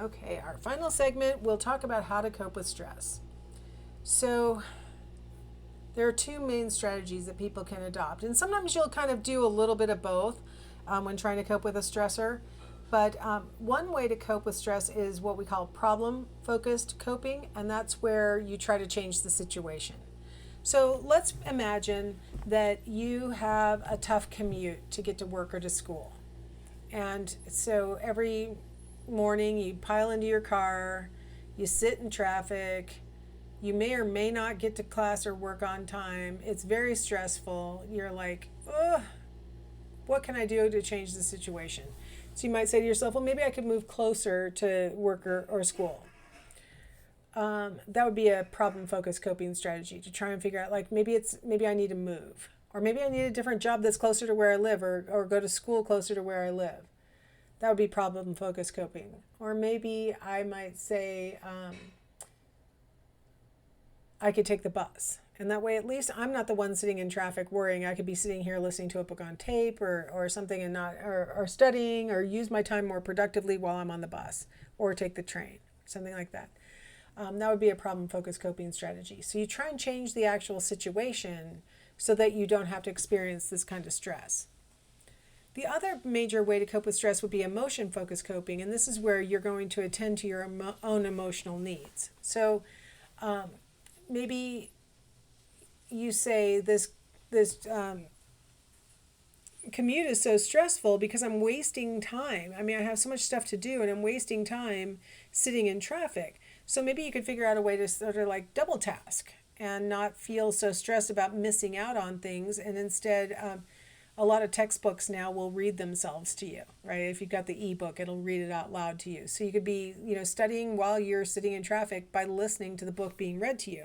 Okay, our final segment, we'll talk about how to cope with stress. So, there are two main strategies that people can adopt, and sometimes you'll kind of do a little bit of both when trying to cope with a stressor. But one way to cope with stress is what we call problem focused coping, and that's where you try to change the situation. So let's imagine that you have a tough commute to get to work or to school. And so every morning you pile into your car, you sit in traffic, you may or may not get to class or work on time. It's very stressful. You're like, ugh, what can I do to change the situation? So you might say to yourself, well, maybe I could move closer to work or school. That would be a problem focused coping strategy to try and figure out, like, maybe I need to move, or maybe I need a different job that's closer to where I live, or go to school closer to where I live. That would be problem focused coping. Or maybe I might say, I could take the bus. And that way, at least I'm not the one sitting in traffic worrying. I could be sitting here listening to a book on tape or something, and not, or studying, or use my time more productively while I'm on the bus, or take the train, something like that. That would be a problem focused coping strategy. So you try and change the actual situation so that you don't have to experience this kind of stress. The other major way to cope with stress would be emotion focused coping, and this is where you're going to attend to your own emotional needs. So maybe you say this commute is so stressful because I'm wasting time. I mean, I have so much stuff to do and I'm wasting time sitting in traffic. So maybe you could figure out a way to sort of like double task and not feel so stressed about missing out on things, and instead a lot of textbooks now will read themselves to you, right? If you've got the ebook, it'll read it out loud to you. So you could be, studying while you're sitting in traffic by listening to the book being read to you.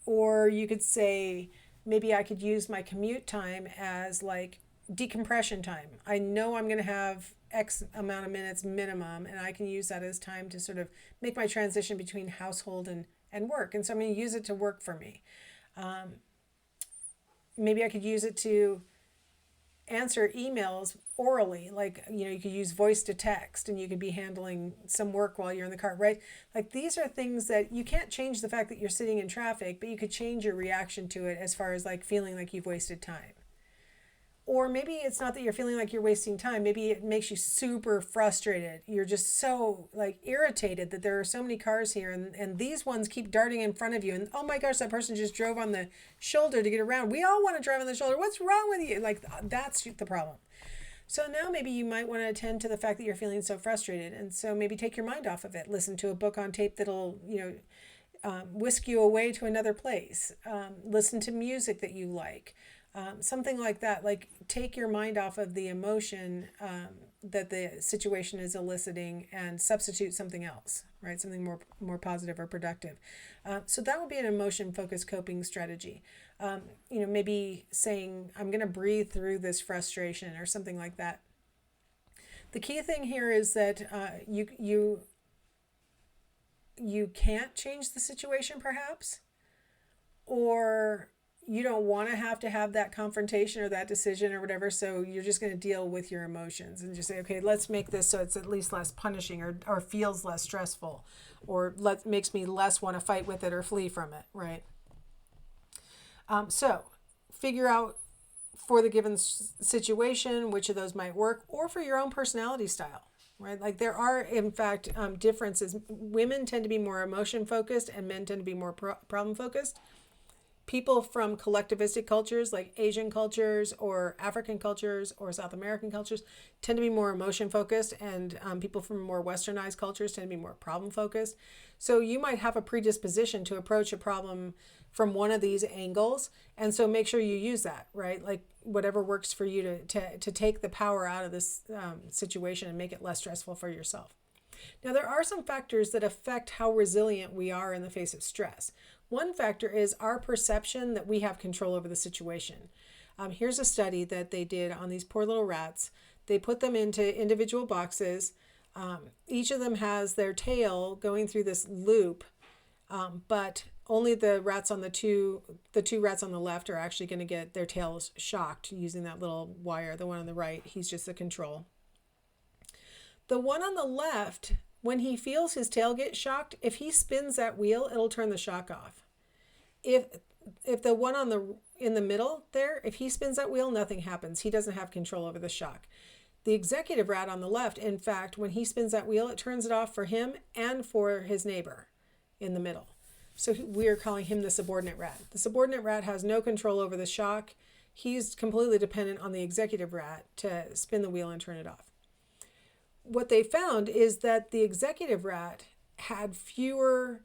Or you could say, maybe I could use my commute time as like decompression time. I know I'm going to have X amount of minutes minimum, and I can use that as time to sort of make my transition between household and work. And so I'm going to use it to work for me. Maybe I could use it to answer emails orally, like, you could use voice to text, and you could be handling some work while you're in the car, right? Like, these are things that you can't change the fact that you're sitting in traffic, but you could change your reaction to it as far as like feeling like you've wasted time. Or maybe it's not that you're feeling like you're wasting time. Maybe it makes you super frustrated. You're just so like irritated that there are so many cars here, and these ones keep darting in front of you. And oh my gosh, that person just drove on the shoulder to get around. We all want to drive on the shoulder. What's wrong with you? Like, that's the problem. So now maybe you might want to attend to the fact that you're feeling so frustrated. And so maybe take your mind off of it. Listen to a book on tape that'll, whisk you away to another place. Listen to music that you like. Something like that. Like, take your mind off of the emotion that the situation is eliciting and substitute something else, right? Something more positive or productive. So that would be an emotion focused coping strategy. Maybe saying, I'm going to breathe through this frustration, or something like that. The key thing here is that you can't change the situation, perhaps, or you don't want to have that confrontation or that decision or whatever. So you're just going to deal with your emotions and just say, okay, let's make this so it's at least less punishing, or feels less stressful, or makes me less want to fight with it or flee from it, right? So figure out for the given situation which of those might work, or for your own personality style, right? Like, there are, in fact, differences. Women tend to be more emotion focused, and men tend to be more problem focused. People from collectivistic cultures like Asian cultures or African cultures or South American cultures tend to be more emotion focused, and people from more westernized cultures tend to be more problem focused. So you might have a predisposition to approach a problem from one of these angles, and so make sure you use that, right? Like, whatever works for you to take the power out of this situation and make it less stressful for yourself. Now, there are some factors that affect how resilient we are in the face of stress. One factor is our perception that we have control over the situation. Here's a study that they did on these poor little rats. They put them into individual boxes. Each of them has their tail going through this loop, but only the two rats on the left are actually going to get their tails shocked using that little wire. The one on the right, he's just the control. The one on the left, when he feels his tail get shocked, if he spins that wheel, it'll turn the shock off. If the one on the in the middle there, if he spins that wheel, nothing happens. He doesn't have control over the shock. The executive rat on the left, in fact, when he spins that wheel, it turns it off for him and for his neighbor in the middle. So we are calling him the subordinate rat. The subordinate rat has no control over the shock. He's completely dependent on the executive rat to spin the wheel and turn it off. What they found is that the executive rat had fewer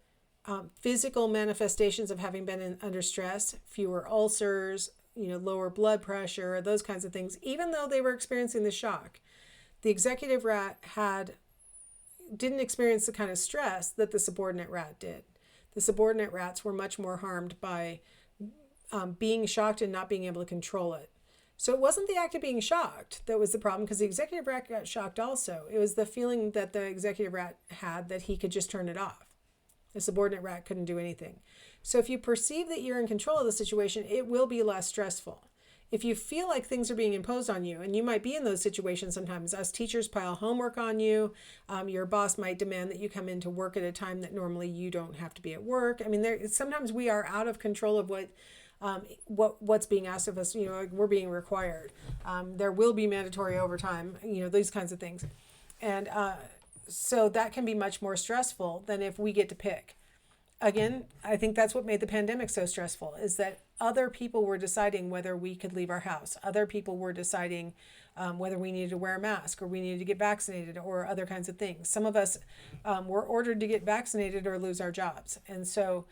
physical manifestations of having been under stress, fewer ulcers, lower blood pressure, those kinds of things, even though they were experiencing the shock. The executive rat didn't experience the kind of stress that the subordinate rat did. The subordinate rats were much more harmed by being shocked and not being able to control it. So it wasn't the act of being shocked that was the problem, because the executive rat got shocked also. It was the feeling that the executive rat had that he could just turn it off. The subordinate rat couldn't do anything. So if you perceive that you're in control of the situation, it will be less stressful. If you feel like things are being imposed on you, and you might be in those situations sometimes, us teachers pile homework on you, your boss might demand that you come into work at a time that normally you don't have to be at work. I mean, sometimes we are out of control of what's being asked of us. We're being required. There will be mandatory overtime, these kinds of things. And so that can be much more stressful than if we get to pick. Again, I think that's what made the pandemic so stressful, is that other people were deciding whether we could leave our house. Other people were deciding whether we needed to wear a mask or we needed to get vaccinated or other kinds of things. Some of us were ordered to get vaccinated or lose our jobs. And so,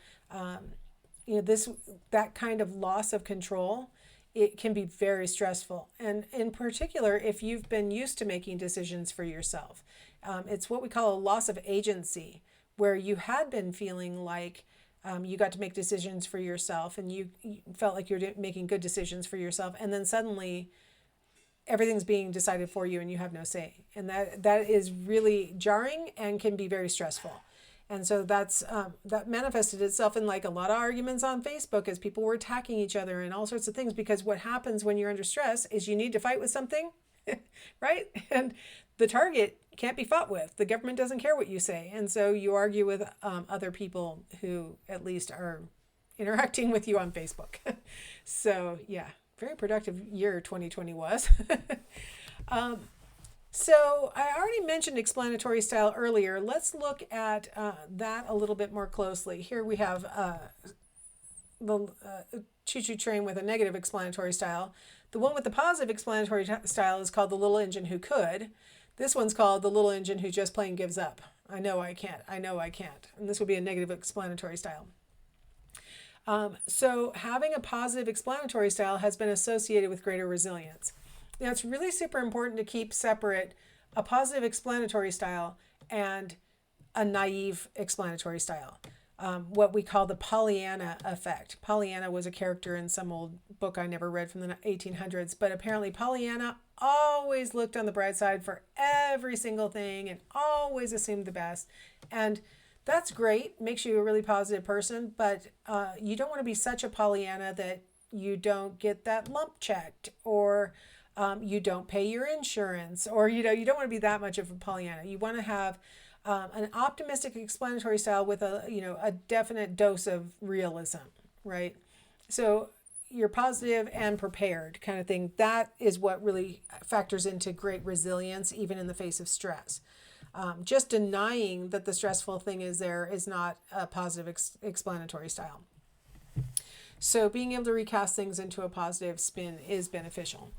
that kind of loss of control, it can be very stressful. And in particular, if you've been used to making decisions for yourself, it's what we call a loss of agency, where you had been feeling like you got to make decisions for yourself and you felt like you're making good decisions for yourself. And then suddenly everything's being decided for you and you have no say. And that is really jarring and can be very stressful. And so that manifested itself in like a lot of arguments on Facebook as people were attacking each other and all sorts of things, because what happens when you're under stress is you need to fight with something, right? And the target can't be fought with. The government doesn't care what you say. And so you argue with other people who at least are interacting with you on Facebook. So yeah, very productive year 2020 was. So I already mentioned explanatory style earlier. Let's look at that a little bit more closely. Here we have the choo-choo train with a negative explanatory style. The one with the positive explanatory style is called the little engine who could. This one's called the little engine who just plain gives up. I know I can't. I know I can't. And this would be a negative explanatory style. So having a positive explanatory style has been associated with greater resilience. Now, it's really super important to keep separate a positive explanatory style and a naive explanatory style. What we call the Pollyanna effect. Pollyanna was a character in some old book I never read from the 1800s, but apparently Pollyanna always looked on the bright side for every single thing and always assumed the best. And that's great, makes you a really positive person, but you don't want to be such a Pollyanna that you don't get that lump checked, or you don't pay your insurance, or you don't want to be that much of a Pollyanna. You want to have an optimistic explanatory style with a definite dose of realism, right? So you're positive and prepared kind of thing. That is what really factors into great resilience, even in the face of stress. Just denying that the stressful thing is there is not a positive explanatory style. So being able to recast things into a positive spin is beneficial.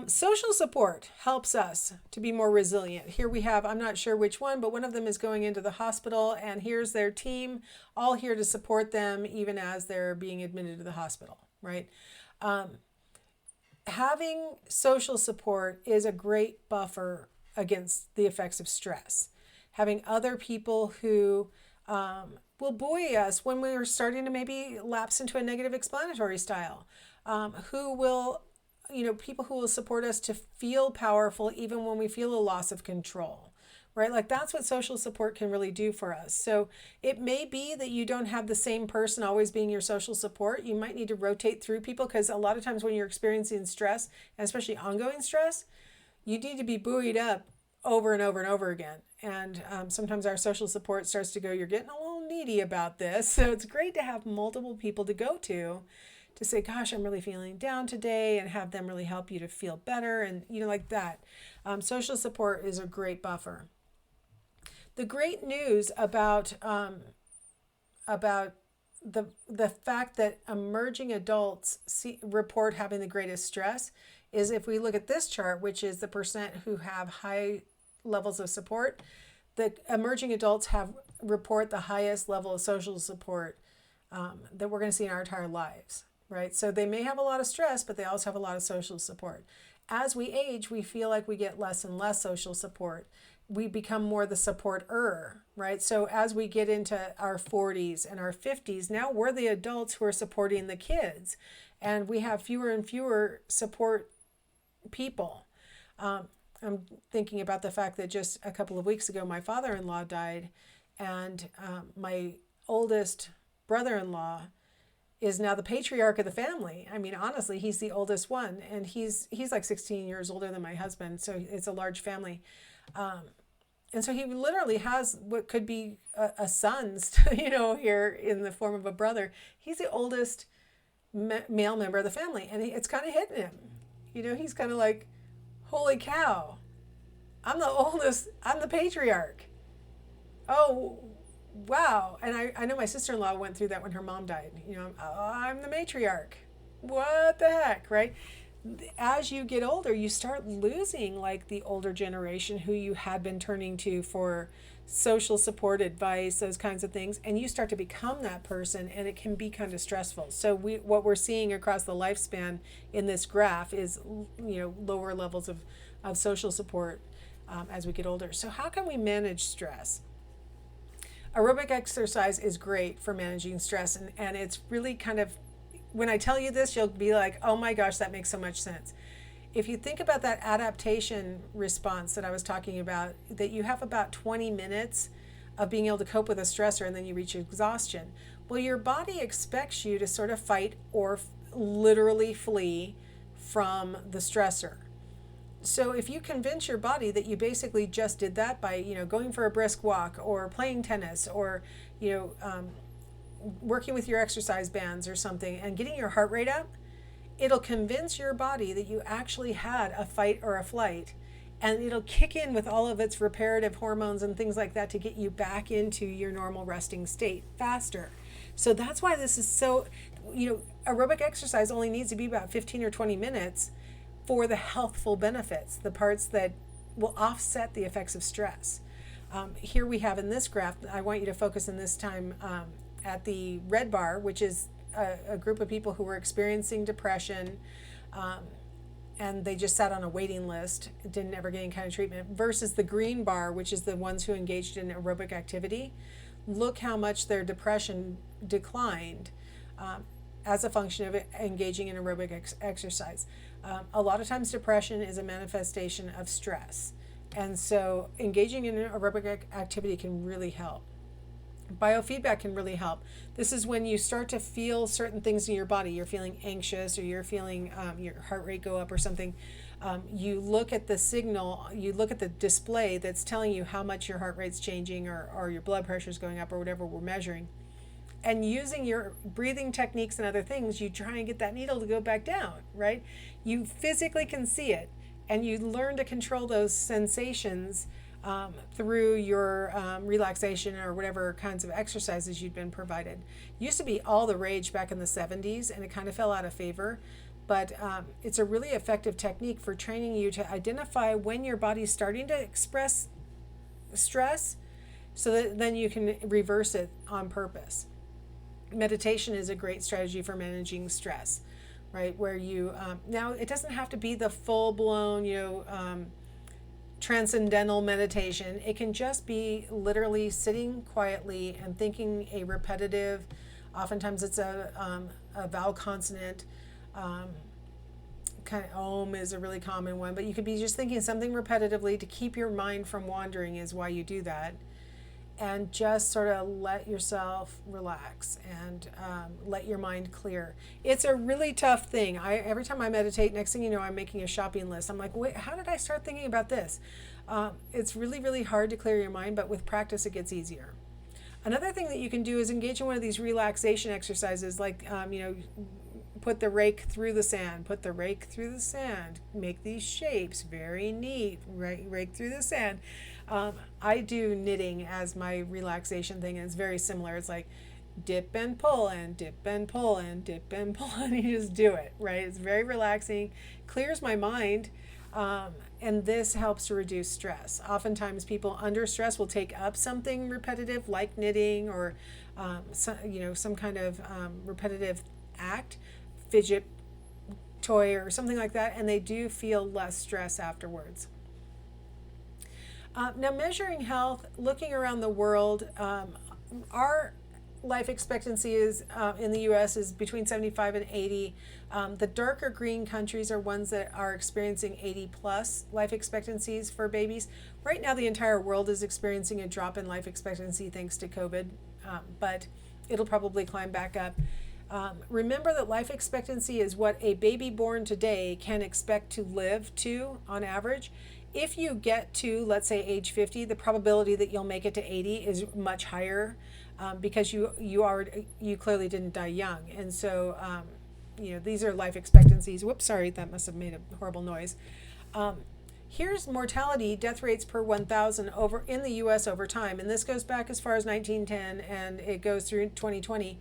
Social support helps us to be more resilient. Here we have, I'm not sure which one, but one of them is going into the hospital, and here's their team, all here to support them even as they're being admitted to the hospital, right? Having social support is a great buffer against the effects of stress. Having other people who will buoy us when we're starting to maybe lapse into a negative explanatory style, who will people who will support us to feel powerful even when we feel a loss of control, right? Like that's what social support can really do for us. So it may be that you don't have the same person always being your social support. You might need to rotate through people, because a lot of times when you're experiencing stress, and especially ongoing stress, you need to be buoyed up over and over and over again. And sometimes our social support starts to go, you're getting a little needy about this. So it's great to have multiple people to go to say, gosh, I'm really feeling down today, and have them really help you to feel better. And, like that. Social support is a great buffer. The great news about the fact that emerging adults report having the greatest stress is, if we look at this chart, which is the percent who have high levels of support, the emerging adults report the highest level of social support that we're going to see in our entire lives, right? So they may have a lot of stress, but they also have a lot of social support. As we age, we feel like we get less and less social support. We become more the supporter, right? So as we get into our 40s and our 50s, now we're the adults who are supporting the kids, and we have fewer and fewer support people. I'm thinking about the fact that just a couple of weeks ago, my father-in-law died, and my oldest brother-in-law is now the patriarch of the family. I mean, honestly, he's the oldest one, and he's like 16 years older than my husband, so it's a large family. And so he literally has what could be a son, here in the form of a brother. He's the oldest male member of the family, and it's kind of hitting him. He's kind of like, holy cow, I'm the oldest, I'm the patriarch. Oh, wow. And I know my sister-in-law went through that when her mom died. I'm the matriarch. What the heck, right? As you get older, you start losing like the older generation who you had been turning to for social support, advice, those kinds of things, and you start to become that person, and it can be kind of stressful. So what we're seeing across the lifespan in this graph is lower levels of social support as we get older. So how can we manage stress? Aerobic exercise is great for managing stress, and it's really kind of, when I tell you this, you'll be like, oh my gosh, that makes so much sense. If you think about that adaptation response that I was talking about, that you have about 20 minutes of being able to cope with a stressor, and then you reach exhaustion. Well, your body expects you to sort of fight or literally flee from the stressor. So if you convince your body that you basically just did that by, going for a brisk walk or playing tennis or, working with your exercise bands or something and getting your heart rate up, it'll convince your body that you actually had a fight or a flight, and it'll kick in with all of its reparative hormones and things like that to get you back into your normal resting state faster. So that's why this is so, aerobic exercise only needs to be about 15 or 20 minutes for the healthful benefits, the parts that will offset the effects of stress. Here we have in this graph, I want you to focus in this time at the red bar, which is a group of people who were experiencing depression, and they just sat on a waiting list, didn't ever get any kind of treatment, versus the green bar, which is the ones who engaged in aerobic activity. Look how much their depression declined as a function of engaging in aerobic exercise. A lot of times depression is a manifestation of stress, and so engaging in aerobic activity can really help. Biofeedback can really help. This is when you start to feel certain things in your body. You're feeling anxious, or you're feeling your heart rate go up or something. You look at the signal, you look at the display that's telling you how much your heart rate's changing, or your blood pressure's going up, or whatever we're measuring. And using your breathing techniques and other things, you try and get that needle to go back down, right? You physically can see it, and you learn to control those sensations through your relaxation or whatever kinds of exercises you've been provided. Used to be all the rage back in the 70s, and it kind of fell out of favor, but it's a really effective technique for training you to identify when your body's starting to express stress, so that then you can reverse it on purpose. Meditation is a great strategy for managing stress, right? Where you, now it doesn't have to be the full-blown, transcendental meditation. It can just be literally sitting quietly and thinking a repetitive, oftentimes it's a vowel consonant, kind of Om is a really common one, but you could be just thinking something repetitively to keep your mind from wandering is why you do that. and just sort of let yourself relax and let your mind clear. It's a really tough thing. Every time I meditate, next thing you know, I'm making a shopping list. I'm like, wait, how did I start thinking about this? It's really, really hard to clear your mind, but with practice, it gets easier. Another thing that you can do is engage in one of these relaxation exercises, like, put the rake through the sand, put the rake through the sand, make these shapes very neat, rake through the sand. I do knitting as my relaxation thing, and it's very similar. It's like dip and pull and dip and pull and dip and pull, and you just do it, right? It's very relaxing, clears my mind, and this helps to reduce stress. Oftentimes people under stress will take up something repetitive like knitting or some kind of repetitive act, fidget toy or something like that, and they do feel less stress afterwards. Now, measuring health, looking around the world, our life expectancy is in the U.S. is between 75 and 80. The darker green countries are ones that are experiencing 80 plus life expectancies for babies. Right now, the entire world is experiencing a drop in life expectancy thanks to COVID, but it'll probably climb back up. Remember that life expectancy is what a baby born today can expect to live to on average. If you get to, let's say, age 50, the probability that you'll make it to 80 is much higher because you clearly didn't die young. And so, these are life expectancies. Whoops, sorry, that must have made a horrible noise. Here's mortality, death rates per 1,000 over in the U.S. over time. And this goes back as far as 1910, and it goes through 2020.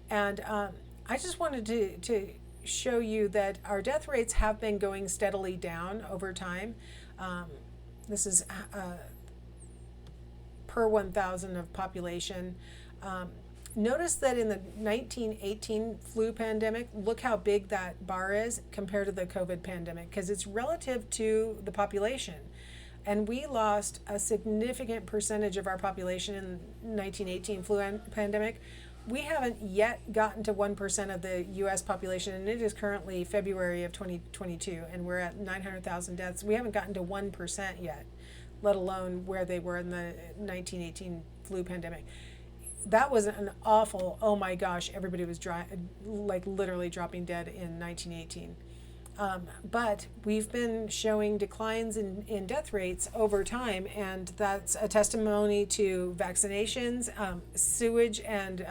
And I just wanted to show you that our death rates have been going steadily down over time. This is per 1,000 of population. Notice that in the 1918 flu pandemic, look how big that bar is compared to the COVID pandemic, because it's relative to the population. And we lost a significant percentage of our population in 1918 flu pandemic. We haven't yet gotten to 1% of the U.S. population, and it is currently February of 2022, and we're at 900,000 deaths. We haven't gotten to 1% yet, let alone where they were in the 1918 flu pandemic. That was an awful, oh my gosh, everybody was literally dropping dead in 1918. But we've been showing declines in death rates over time, and that's a testimony to vaccinations, sewage, and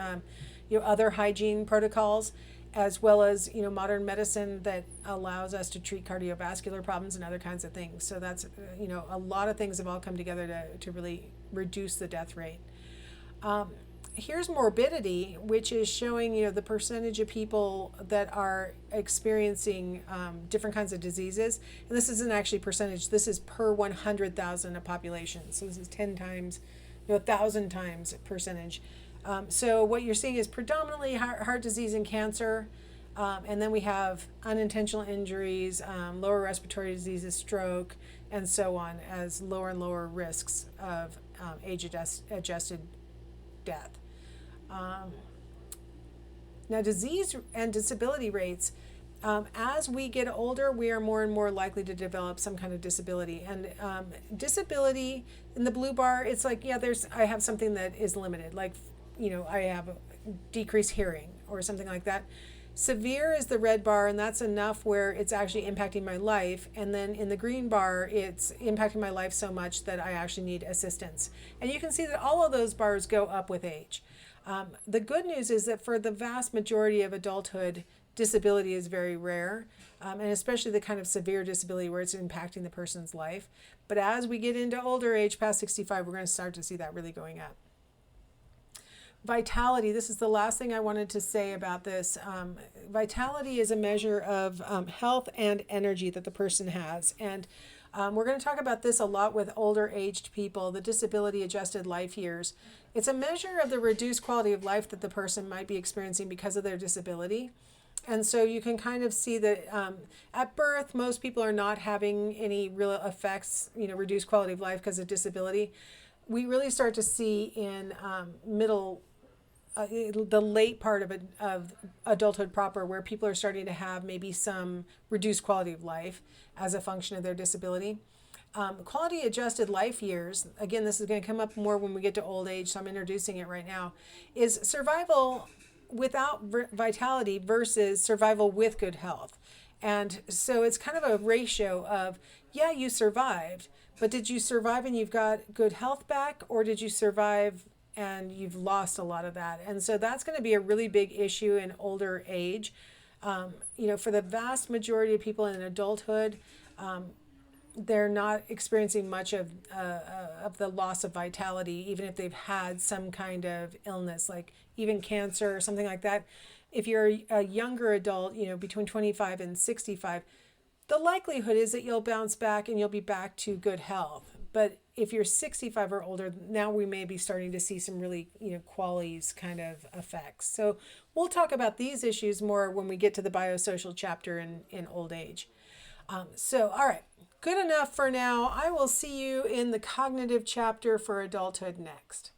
other hygiene protocols, as well as modern medicine that allows us to treat cardiovascular problems and other kinds of things. So that's a lot of things have all come together to really reduce the death rate. Here's morbidity, which is showing the percentage of people that are experiencing different kinds of diseases. And this isn't actually percentage, this is per 100,000 of population. So this is 10 times, 1,000 times percentage. So what you're seeing is predominantly heart disease and cancer. And then we have unintentional injuries, lower respiratory diseases, stroke, and so on, as lower and lower risks of age-adjusted death. Now, disease and disability rates, as we get older, we are more and more likely to develop some kind of disability. And disability in the blue bar, it's like, I have something that is limited, like, I have a decreased hearing or something like that. Severe is the red bar, and that's enough where it's actually impacting my life. And then in the green bar, it's impacting my life so much that I actually need assistance. And you can see that all of those bars go up with age. The good news is that for the vast majority of adulthood, disability is very rare, and especially the kind of severe disability where it's impacting the person's life. But as we get into older age, past 65, we're going to start to see that really going up. Vitality, this is the last thing I wanted to say about this. Vitality is a measure of health and energy that the person has. And we're going to talk about this a lot with older aged people, the disability adjusted life years. It's a measure of the reduced quality of life that the person might be experiencing because of their disability. And so you can kind of see that at birth, most people are not having any real effects, reduced quality of life because of disability. We really start to see in the late part of adulthood proper, where people are starting to have maybe some reduced quality of life as a function of their disability. Quality adjusted life years, again, this is going to come up more when we get to old age, so I'm introducing it right now, is survival without vitality versus survival with good health. And so it's kind of a ratio of, yeah, you survived, but did you survive and you've got good health back, or did you survive and you've lost a lot of that? And so that's going to be a really big issue in older age. For the vast majority of people in adulthood, they're not experiencing much of the loss of vitality, even if they've had some kind of illness, like even cancer or something like that. If you're a younger adult, between 25 and 65, the likelihood is that you'll bounce back and you'll be back to good health. But if you're 65 or older, now we may be starting to see some really, qualities kind of effects. So we'll talk about these issues more when we get to the biosocial chapter in old age. All right, good enough for now. I will see you in the cognitive chapter for adulthood next.